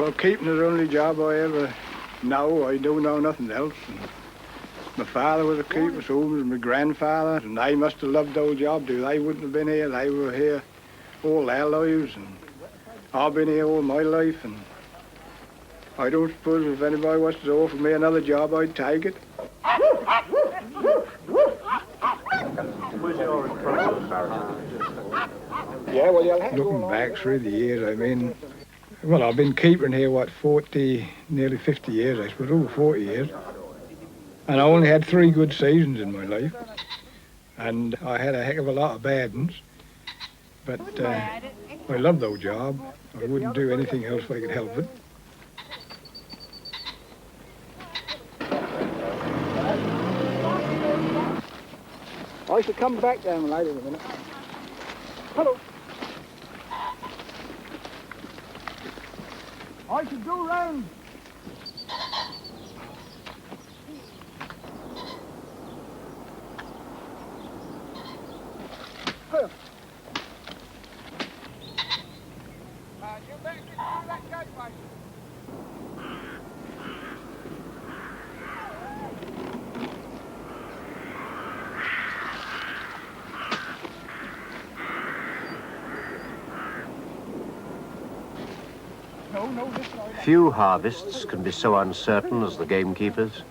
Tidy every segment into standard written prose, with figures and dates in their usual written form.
Well, keeping is the only job I ever know. I don't know nothing else. And my father was a keeper, so was my grandfather, and they must have loved the old job, too. They wouldn't have been here. They were here all their lives, and I've been here all my life, and I don't suppose if anybody was to offer me another job, I'd take it. Yeah, well, you'll have looking back through the years, I mean, well, I've been keeping here, what, 40, nearly 50 years, I suppose, over 40 years. And I only had 3 good seasons in my life. And I had a heck of a lot of bad ones. But I loved the job. I wouldn't do anything else if I could help it. I should come back down later in a minute. Hello. I should go round. You're back through that gateway. Few harvests can be so uncertain as the gamekeeper's.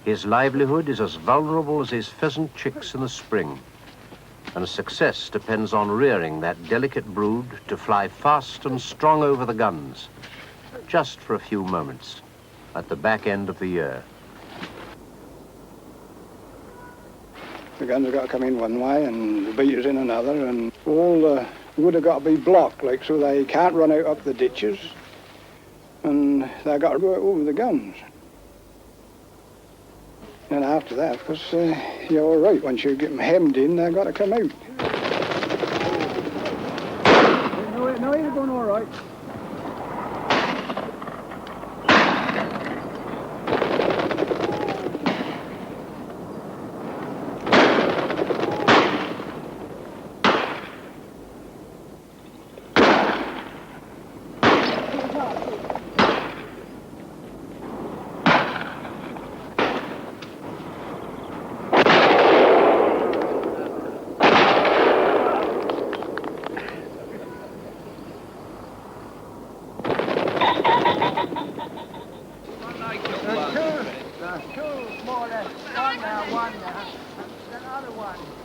His livelihood is as vulnerable as his pheasant chicks in the spring, and success depends on rearing that delicate brood to fly fast and strong over the guns, just for a few moments, at the back end of the year. The guns have got to come in one way and the beaters in another, and all the wood have got to be blocked, like, so they can't run out up the ditches, and they've got to go over the guns. And after that, because you're all right, once you get them hemmed in, they've got to come out. No, you're going all right.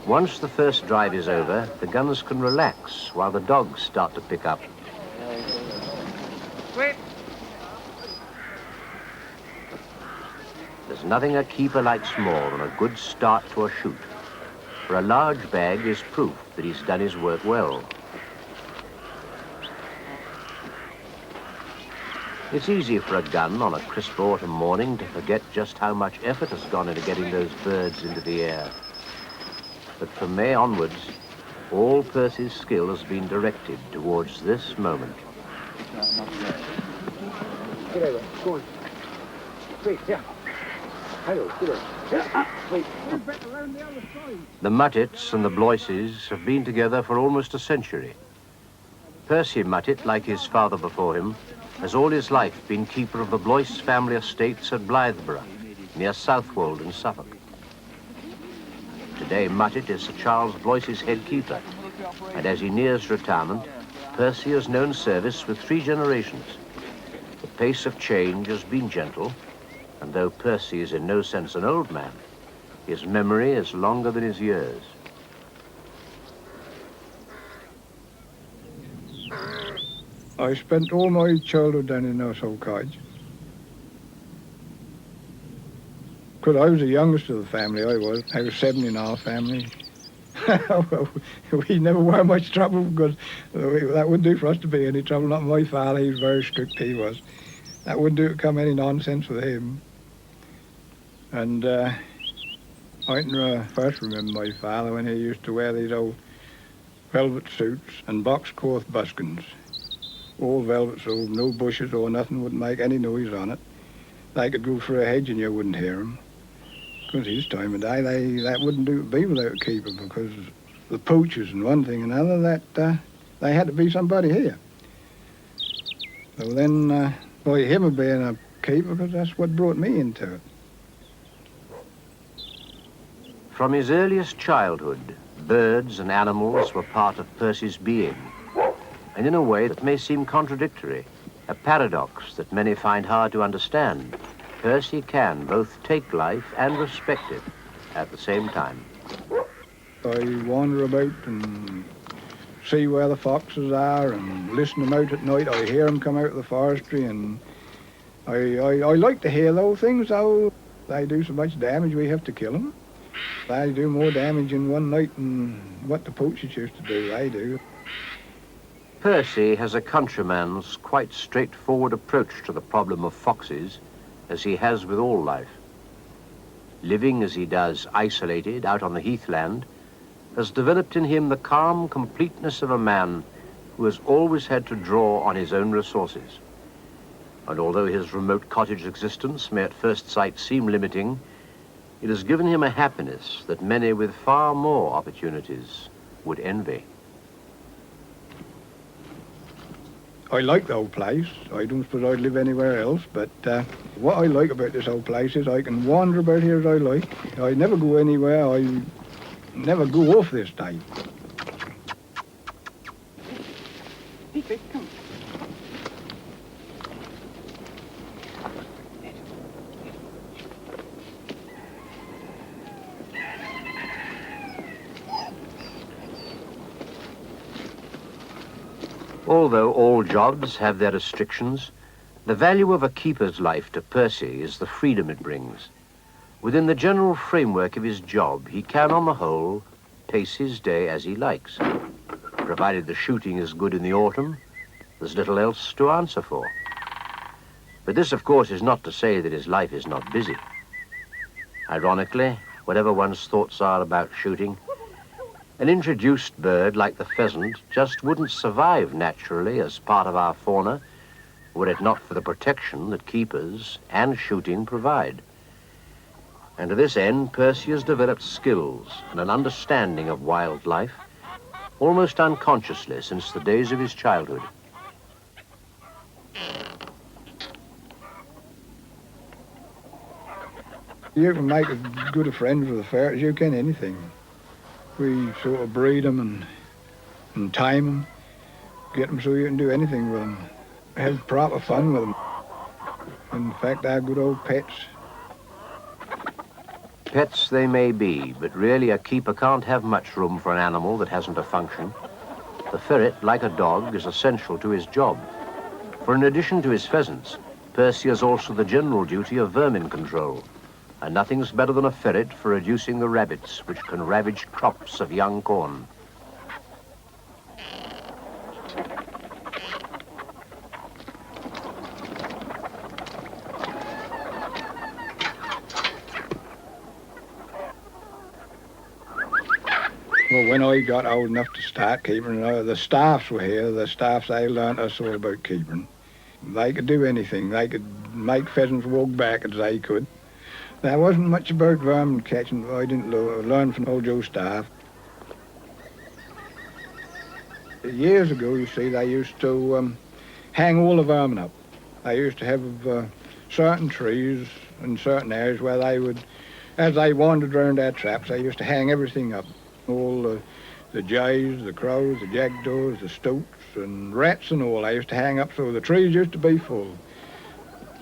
Once the first drive is over, the guns can relax while the dogs start to pick up. There's nothing a keeper likes more than a good start to a shoot, for a large bag is proof that he's done his work well. It's easy for a gun on a crisp autumn morning to forget just how much effort has gone into getting those birds into the air. But from May onwards, all Percy's skill has been directed towards this moment. Get over. Go on. Wait, yeah. Hello, get over. Wait. Around the other side. The Muttets and the Blythes have been together for almost a century. Percy Muttet, like his father before him, has all his life been keeper of the Blyth family estates at Blythburgh, near Southwold in Suffolk. Today, Muttet is Sir Charles Blyth's head keeper, and as he nears retirement, Percy has known service with 3 generations. The pace of change has been gentle, and though Percy is in no sense an old man, his memory is longer than his years. I spent all my childhood down in East Suffolk. Because I was the youngest of the family, I was 7 in our family. We never were much trouble, because that wouldn't do for us to be any trouble. Not my father, he was very strict, he was. That wouldn't do to come any nonsense with him. And I can first remember my father when he used to wear these old velvet suits and box-cloth buskins. All velvet, so no bushes or nothing, wouldn't make any noise on it. They could go through a hedge and you wouldn't hear them. Because his time of day, that wouldn't do to be without a keeper, because the poachers and one thing and another, that they had to be somebody here. So then, by him being a keeper, because that's what brought me into it. From his earliest childhood, birds and animals were part of Percy's being, and in a way that may seem contradictory, a paradox that many find hard to understand, Percy can both take life and respect it at the same time. I wander about and see where the foxes are and listen to them out at night. I hear them come out of the forestry, and I like to hear those things, though they do so much damage we have to kill them. They do more damage in one night than what the poachers used to do, they do. Percy has a countryman's quite straightforward approach to the problem of foxes, as he has with all life. Living as he does isolated out on the heathland, has developed in him the calm completeness of a man who has always had to draw on his own resources. And although his remote cottage existence may at first sight seem limiting, it has given him a happiness that many with far more opportunities would envy. I like the old place. I don't suppose I'd live anywhere else, but what I like about this old place is I can wander about here as I like. I never go anywhere. I never go off this day. Although all jobs have their restrictions, the value of a keeper's life to Percy is the freedom it brings. Within the general framework of his job, he can, on the whole, pace his day as he likes. Provided the shooting is good in the autumn, there's little else to answer for. But this, of course, is not to say that his life is not busy. Ironically, whatever one's thoughts are about shooting, an introduced bird like the pheasant just wouldn't survive naturally as part of our fauna were it not for the protection that keepers and shooting provide. And to this end, Percy has developed skills and an understanding of wildlife almost unconsciously since the days of his childhood. You can make as good a friend with a ferret as you can anything. We sort of breed them and tame them, get them so you can do anything with them. Have proper fun with them. In fact, they're good old pets. Pets they may be, but really a keeper can't have much room for an animal that hasn't a function. The ferret, like a dog, is essential to his job. For in addition to his pheasants, Percy has also the general duty of vermin control. And nothing's better than a ferret for reducing the rabbits which can ravage crops of young corn. Well, when I got old enough to start keeping, the staffs were here. The staffs, they learnt us all about keeping. They could do anything. They could make pheasants walk back as they could. There wasn't much about vermin catching, but I didn't learn from old Joe Staff. Years ago, you see, they used to hang all the vermin up. They used to have certain trees in certain areas where they would, as they wandered around their traps, they used to hang everything up. All the jays, the crows, the jackdaws, the stoats, and rats and all, they used to hang up, so the trees used to be full.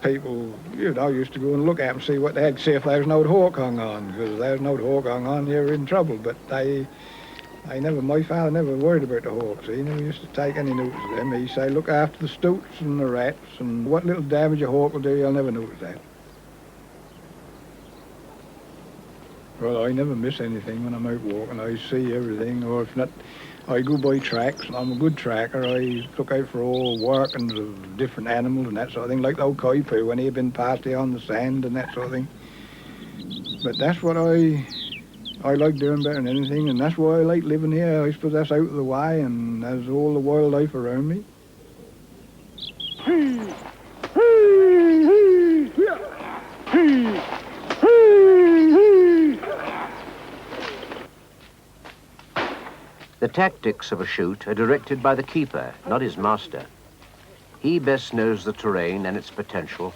People, used to go and look at them, see what they had, see if there was no hawk hung on, because if there was no hawk hung on, you were in trouble. But my father never worried about the hawks. He never used to take any notice of them. He said, look after the stoats and the rats, and what little damage a hawk will do, you'll never notice that. Well, I never miss anything when I'm out walking. I see everything, or if not, I go by tracks. I'm a good tracker. I look out for all workings of different animals and that sort of thing, like the old coypoo when he had been past here on the sand and that sort of thing. But that's what I like doing better than anything, and that's why I like living here. I suppose that's out of the way, and there's all the wildlife around me. The tactics of a shoot are directed by the keeper, not his master. He best knows the terrain and its potential,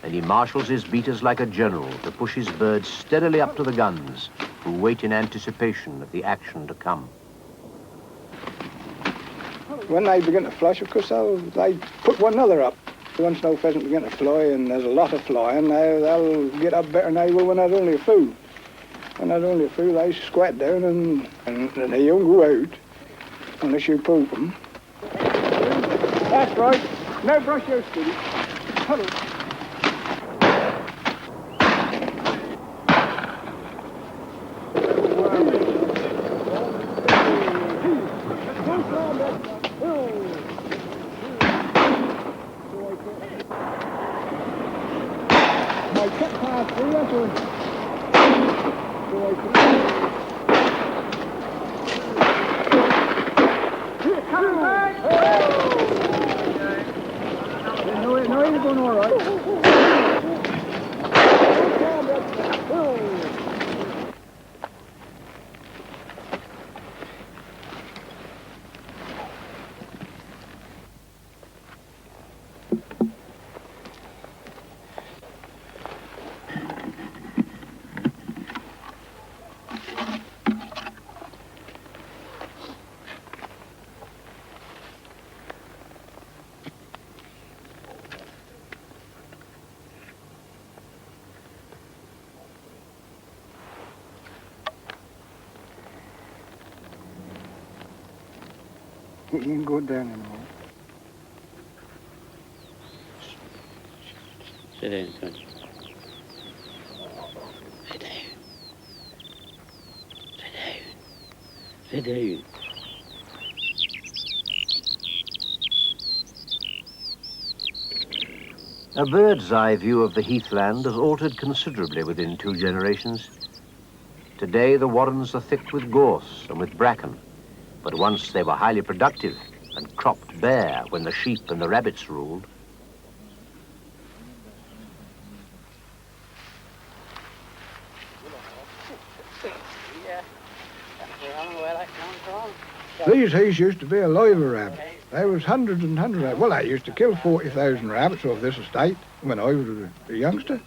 and he marshals his beaters like a general to push his birds steadily up to the guns, who wait in anticipation of the action to come. When they begin to flush, of course, they put one another up. Once no pheasant begin to fly, and there's a lot of flying, they'll get up better than they will when there's only a few. When there's only a few, they squat down and they don't go out unless you poke them. That's right. No brush your steady. Huddle. No, you're going all right. You ain't going down anymore. Sit down, Tony. Sit down. Sit down. Sit down. A bird's eye view of the heathland has altered considerably within 2 generations. Today the warrens are thick with gorse and with bracken, but once they were highly productive and cropped bare when the sheep and the rabbits ruled. These heaths used to be alive with rabbits. There was hundreds and hundreds of rabbits. Well, I used to kill 40,000 rabbits off this estate when I was a youngster.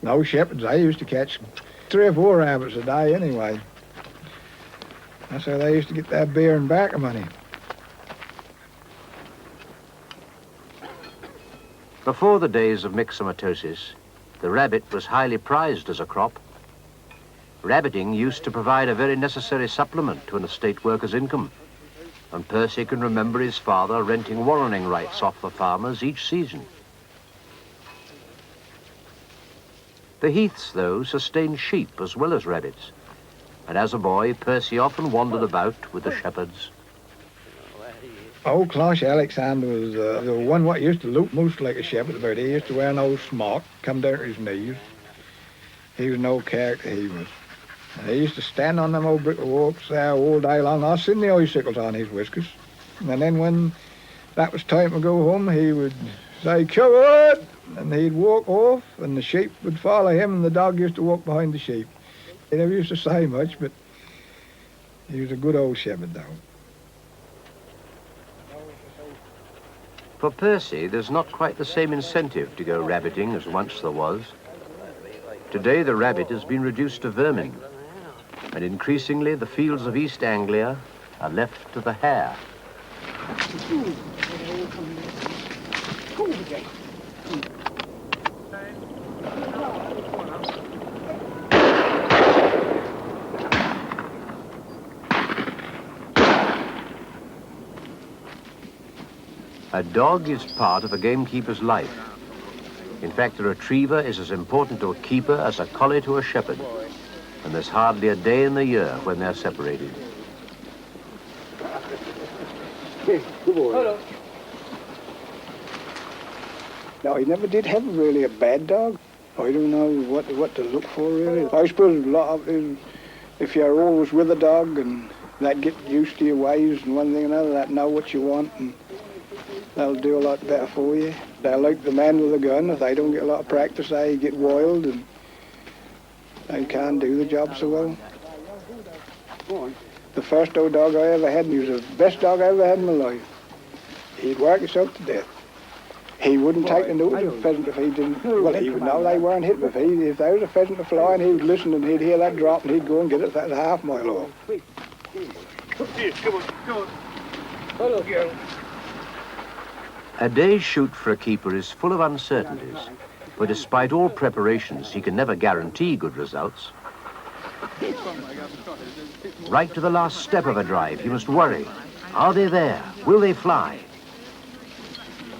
Those shepherds, they used to catch 3 or 4 rabbits a day anyway. That's how they used to get their beer and tobacco money. Before the days of myxomatosis, the rabbit was highly prized as a crop. Rabbiting used to provide a very necessary supplement to an estate worker's income, and Percy can remember his father renting warrening rights off the farmers each season. The heaths, though, sustained sheep as well as rabbits, and as a boy, Percy often wandered about with the shepherds. Old Closh Alexander was the one what used to look most like a shepherd, but he used to wear an old smock, come down to his knees. He was no character, he was. And he used to stand on them old brick walks there all day long. I seen the icicles on his whiskers. And then when that was time to go home, he would say, "Coward!" and he'd walk off, and the sheep would follow him, and the dog used to walk behind the sheep. He never used to say much, but he was a good old shepherd, though. For Percy, there's not quite the same incentive to go rabbiting as once there was. Today, the rabbit has been reduced to vermin, and increasingly the fields of East Anglia are left to the hare. A dog is part of a gamekeeper's life. In fact, the retriever is as important to a keeper as a collie to a shepherd, and there's hardly a day in the year when they're separated. Good boy. Hello. No, he never did have really a bad dog. I don't know what to look for, really. I suppose a lot of it, if you're always with a dog and that get used to your ways and one thing or another, that know what you want, and they'll do a lot better for you. They're like the man with a gun. If they don't get a lot of practice, they get wild and they can't do the job so well. The first old dog I ever had, he was the best dog I ever had in my life. He'd work himself to death. He wouldn't take the notice of a pheasant if he didn't. Well, he would know they weren't hit, but if there was a pheasant flying, he would listen and he'd hear that drop and he'd go and get it a half mile off. A day's shoot for a keeper is full of uncertainties, but despite all preparations, he can never guarantee good results. Right to the last step of a drive, he must worry. Are they there? Will they fly?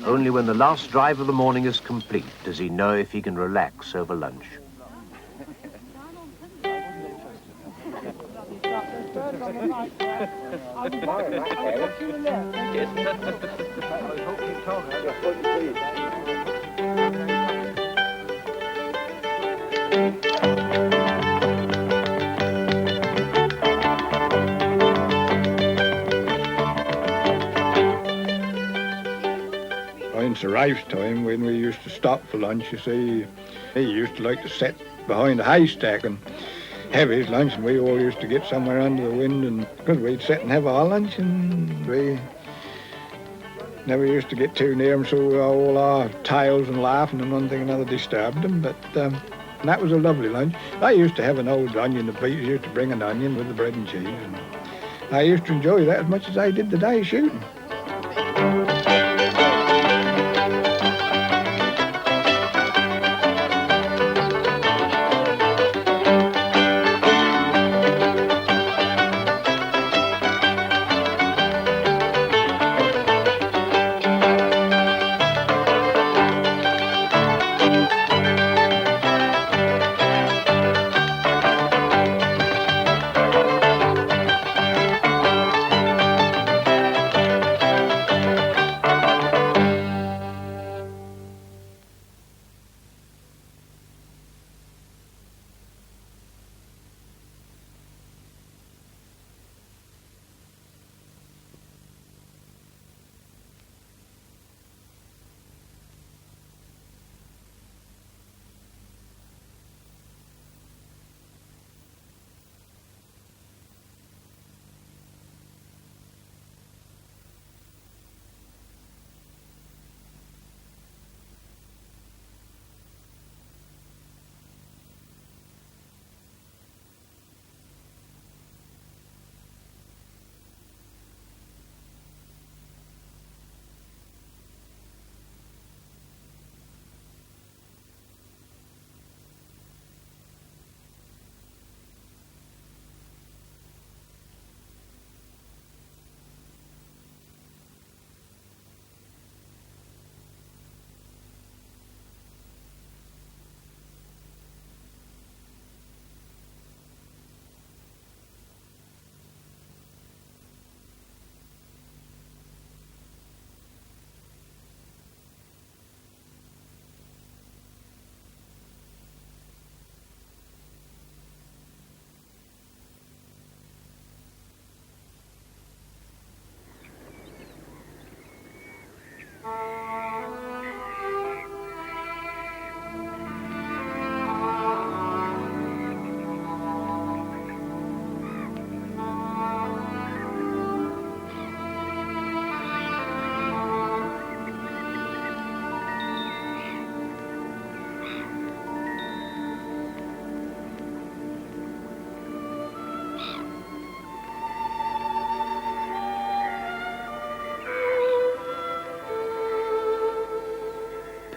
Only when the last drive of the morning is complete does he know if he can relax over lunch. In Sir Ralph's time, when we used to stop for lunch, you see, he used to like to sit behind a haystack and have his lunch, and we all used to get somewhere under the wind, and because we'd sit and have our lunch, and we never used to get too near him, so all our tales and laughing and one thing and another disturbed him. But that was a lovely lunch. I used to have an old onion. The beaters used to bring an onion with the bread and cheese, and I used to enjoy that as much as I did the day shooting.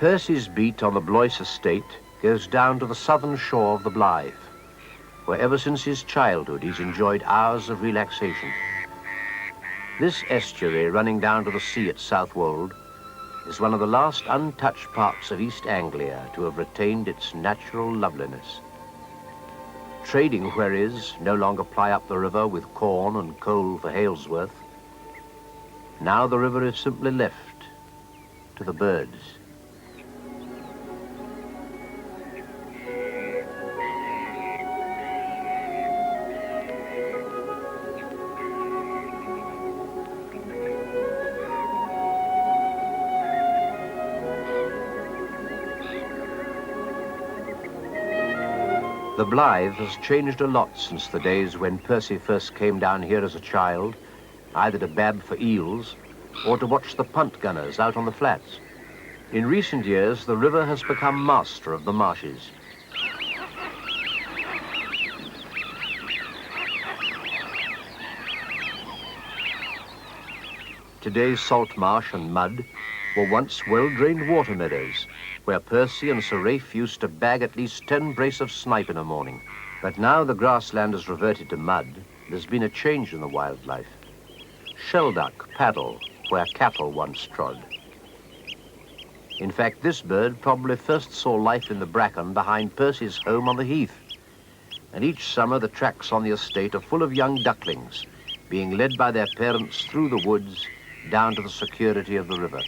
Percy's beat on the Blyth estate goes down to the southern shore of the Blyth, where ever since his childhood he's enjoyed hours of relaxation. This estuary running down to the sea at Southwold is one of the last untouched parts of East Anglia to have retained its natural loveliness. Trading wherries no longer ply up the river with corn and coal for Halesworth. Now the river is simply left to the birds. The Blyth has changed a lot since the days when Percy first came down here as a child, either to bab for eels or to watch the punt gunners out on the flats. In recent years, the river has become master of the marshes. Today's salt marsh and mud were once well-drained water meadows, where Percy and Sir Ralph used to bag at least 10 brace of snipe in a morning. But now the grassland has reverted to mud. There's been a change in the wildlife. Shelduck paddle where cattle once trod. In fact, this bird probably first saw life in the bracken behind Percy's home on the heath. And each summer the tracks on the estate are full of young ducklings, being led by their parents through the woods down to the security of the river.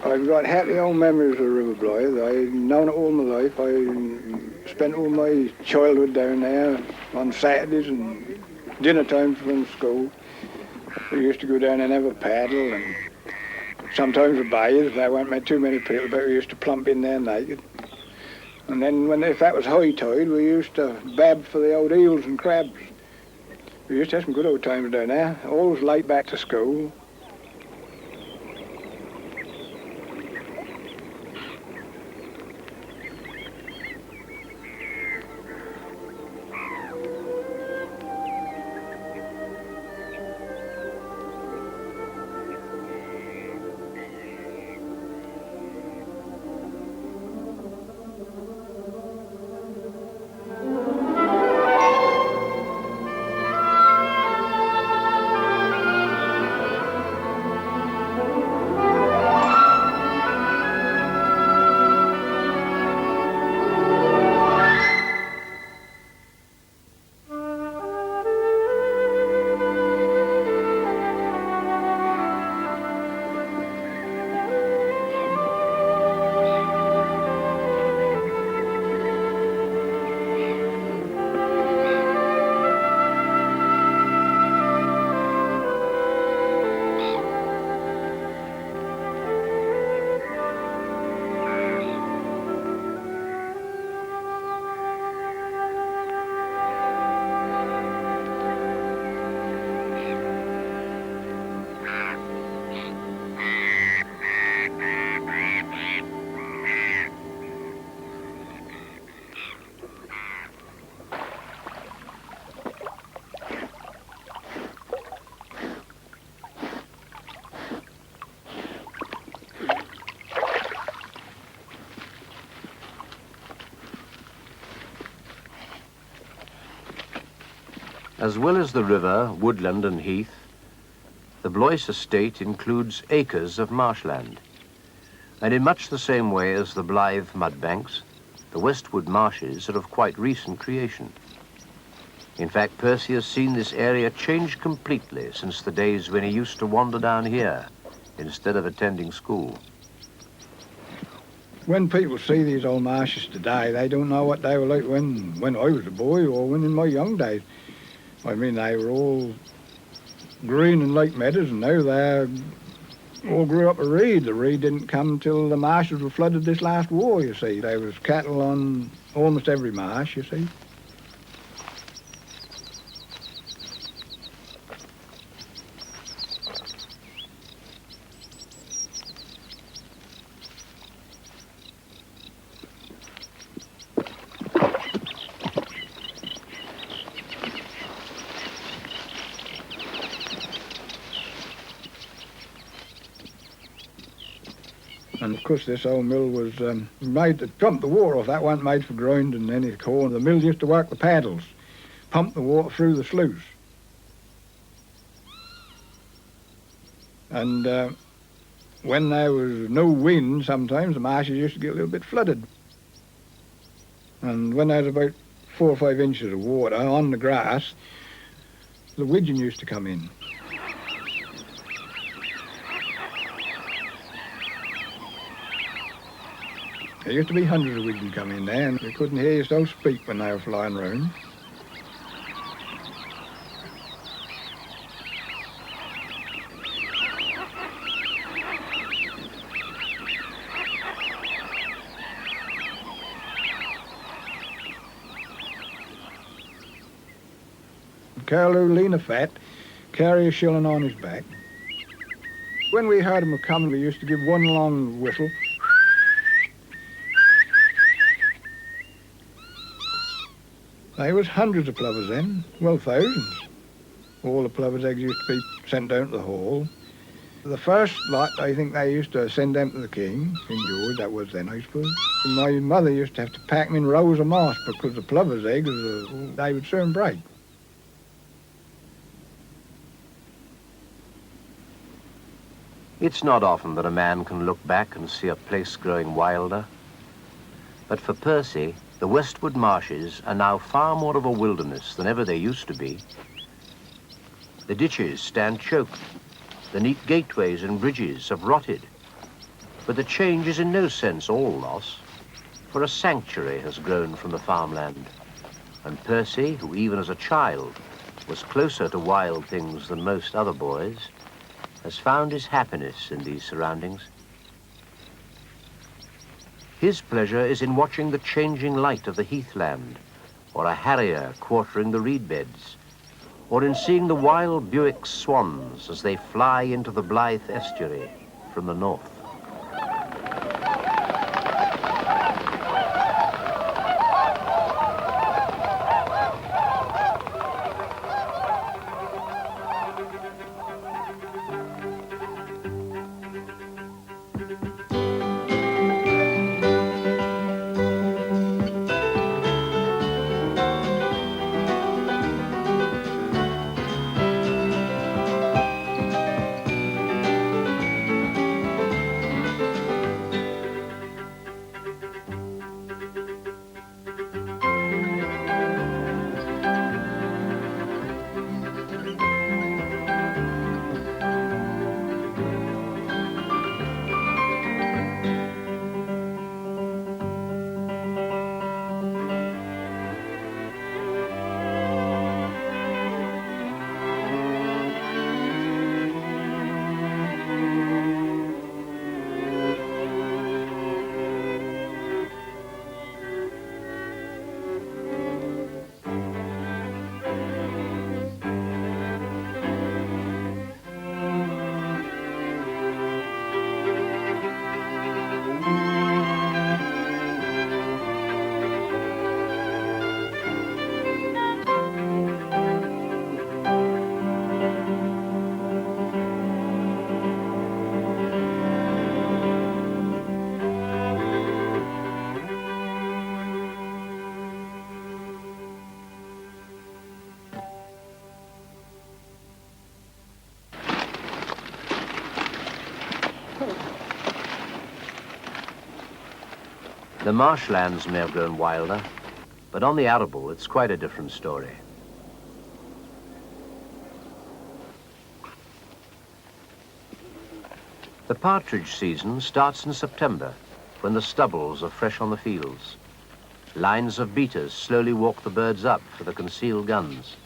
I've got happy old memories of River Blyth. I've known it all my life. I spent all my childhood down there on Saturdays and dinner times from school. We used to go down and have a paddle, and sometimes a bathe if there weren't too many people, but we used to plump in there naked. And then if that was high tide, we used to bab for the old eels and crabs. We used to have some good old times down there, always late back to school. As well as the river, woodland and heath, the Blyth estate includes acres of marshland. And in much the same way as the Blyth mudbanks, the Westwood marshes are of quite recent creation. In fact, Percy has seen this area change completely since the days when he used to wander down here instead of attending school. When people see these old marshes today, they don't know what they were like when I was a boy or when in my young days. I mean, they were all green and like meadows, and now they all grew up a reed. The reed didn't come till the marshes were flooded this last war, you see. There was cattle on almost every marsh, you see. And of course this old mill was made to pump the water off. That wasn't made for grinding any corn. The mill used to work the paddles, pump the water through the sluice. And when there was no wind, sometimes the marshes used to get a little bit flooded. And when there was about 4 or 5 inches of water on the grass, the widgeon used to come in. There used to be hundreds of widgeon come in there, and you couldn't hear yourself speak when they were flying round. curlew, lean of fat, carry a shilling on his back. When we heard him coming, we used to give one long whistle. There was hundreds of plovers then, well, thousands. All the plovers' eggs used to be sent down to the hall. The first lot, I think they used to send them to the King, King George, that was then, I suppose. And my mother used to have to pack them in rows of moss because the plovers' eggs, they would soon break. It's not often that a man can look back and see a place growing wilder. But for Percy, the Westwood marshes are now far more of a wilderness than ever they used to be. The ditches stand choked. The neat gateways and bridges have rotted. But the change is in no sense all loss, for a sanctuary has grown from the farmland. And Percy, who even as a child was closer to wild things than most other boys, has found his happiness in these surroundings. His pleasure is in watching the changing light of the heathland, or a harrier quartering the reed beds, or in seeing the wild Buick swans as they fly into the Blyth estuary from the north. The marshlands may have grown wilder, but on the arable it's quite a different story. The partridge season starts in September, when the stubbles are fresh on the fields. Lines of beaters slowly walk the birds up for the concealed guns.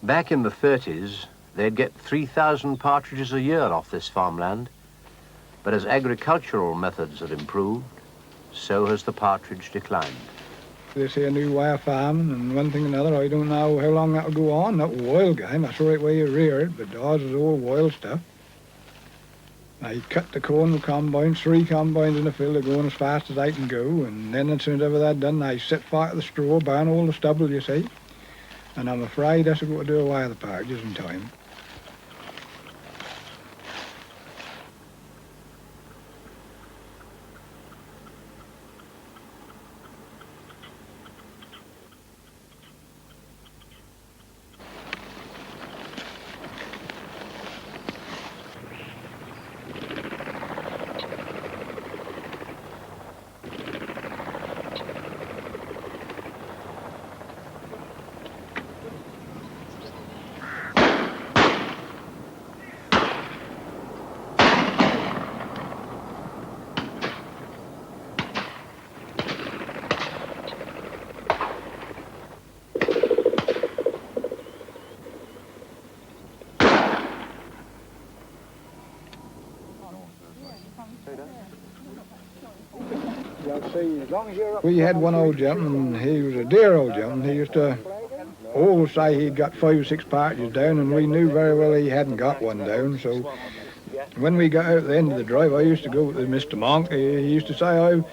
Back in the 30s, they'd get 3,000 partridges a year off this farmland. But as agricultural methods have improved, so has the partridge declined. They say a new way of farming and one thing and another. I don't know how long that'll go on. That wild game, that's the right way you rear it, but ours is all wild stuff. I cut the corn with combines, 3 combines in the field, they're going as fast as I can go, and then as soon as ever that's done, I set fire to the straw, burn all the stubble, you see. And I'm afraid that's going to do away with the partridges in time. We had one old gentleman, he was a dear old gentleman. He used to always say he'd got 5 or 6 partridges down, and we knew very well he hadn't got one down. So when we got out at the end of the drive, I used to go with Mr. Monk. He used to say, I've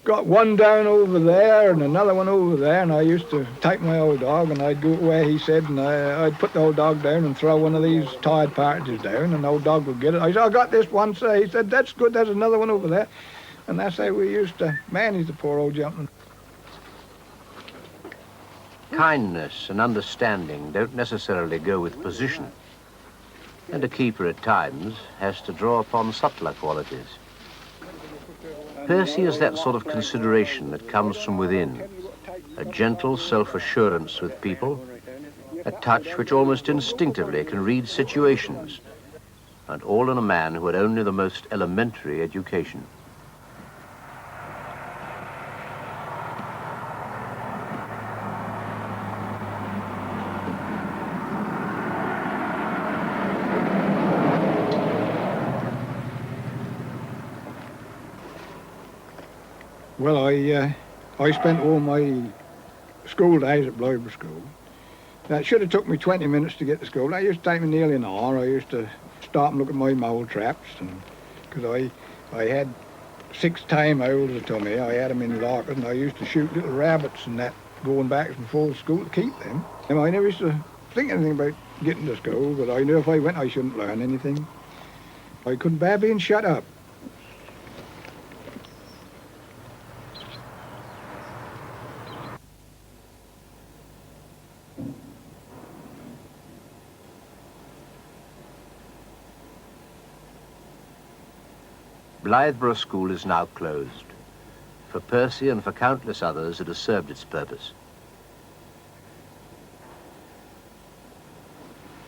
got one down over there and another one over there, and I used to take my old dog and I'd go where he said, and I'd put the old dog down and throw one of these tired partridges down, and the old dog would get it. I said, I got this one, sir. He said, that's good, there's another one over there. And that's how we used to manage the poor old gentleman. Kindness and understanding don't necessarily go with position, and a keeper at times has to draw upon subtler qualities. Percy is that sort of consideration that comes from within, a gentle self-assurance with people, a touch which almost instinctively can read situations, and all in a man who had only the most elementary education. Well, I spent all my school days at Blyth School. That should have took me 20 minutes to get to school. That used to take me nearly an hour. I used to stop and look at my mole traps, because I had 6 tame owls to me. I had them in lockers, and I used to shoot little rabbits and that going back and forth to school to keep them. And I never used to think anything about getting to school, but I knew if I went I shouldn't learn anything. I couldn't bear being shut up. Blyth School is now closed. For Percy and for countless others, it has served its purpose.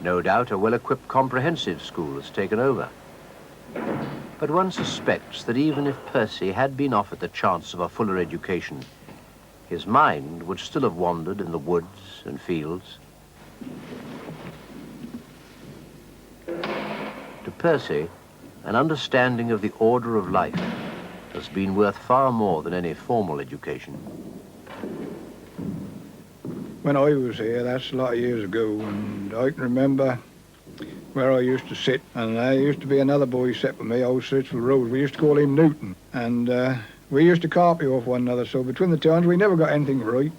No doubt a well-equipped comprehensive school has taken over. But one suspects that even if Percy had been offered the chance of a fuller education, his mind would still have wandered in the woods and fields. To Percy, an understanding of the order of life has been worth far more than any formal education. When I was here, that's a lot of years ago, and I can remember where I used to sit, and there used to be another boy sat with me, old Searchville Road. We used to call him Newton, and we used to copy off one another, so between the times we never got anything right.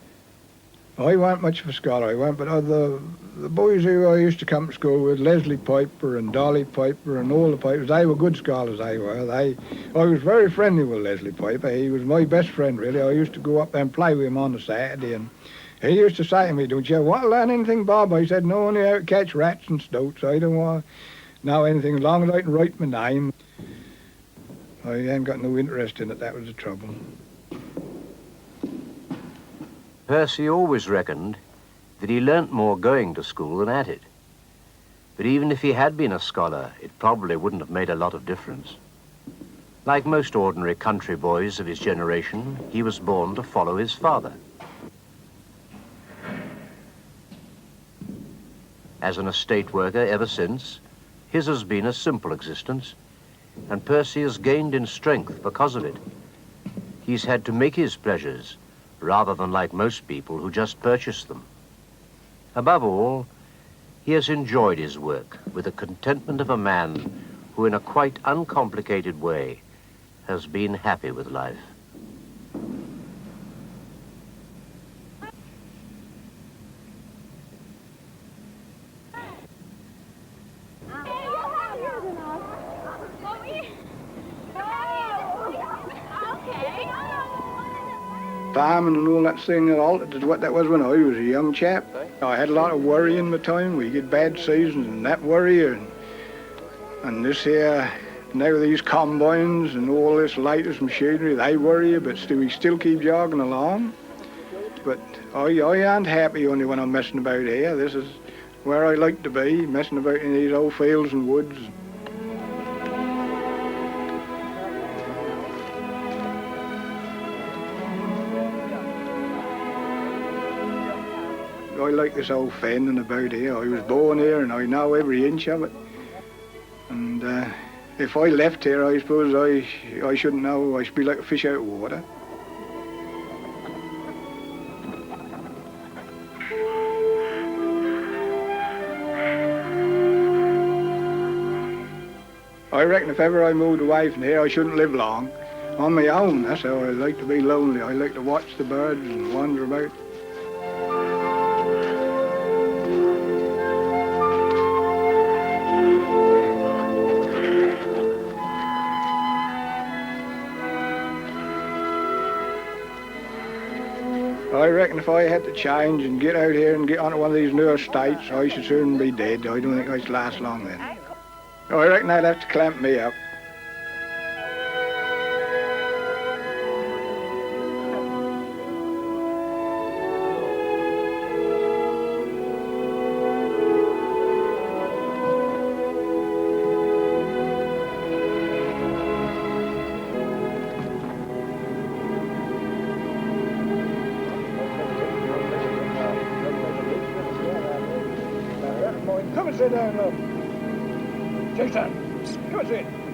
I weren't much of a scholar, I weren't, but the boys who I used to come to school with, Leslie Piper and Dolly Piper and all the Pipers, they were good scholars, they were. I was very friendly with Leslie Piper. He was my best friend, really. I used to go up there and play with him on a Saturday, and he used to say to me, don't you want to learn anything, Bob? I said, no, only how to catch rats and stoats. I don't want to know anything as long as I can write my name. I hadn't got no interest in it, that was the trouble. Percy always reckoned that he learnt more going to school than at it. But even if he had been a scholar, it probably wouldn't have made a lot of difference. Like most ordinary country boys of his generation, he was born to follow his father. As an estate worker ever since, his has been a simple existence, and Percy has gained in strength because of it. He's had to make his pleasures, rather than like most people who just purchase them. Above all, he has enjoyed his work with the contentment of a man who, in a quite uncomplicated way, has been happy with life. Farming and all that thing that altered what that was when I was a young chap. I had a lot of worry in my time. We get bad seasons and that worry, and this here, now these combines and all this latest machinery, they worry you, but still, we still keep jogging along. But I ain't happy only when I'm messing about here. This is where I like to be, messing about in these old fields and woods. I like this old fending about here. I was born here and I know every inch of it. And if I left here, I suppose I shouldn't know. I should be like a fish out of water. reckon if ever I moved away from here, I shouldn't live long. On my own, that's how I like to be lonely. I like to watch the birds and wander about. I reckon if I had to change and get out here and get onto one of these new estates, I should soon be dead. I don't think I'd last long then. I reckon they'd have to clamp me up. Come and sit down, look. Jason, come and sit.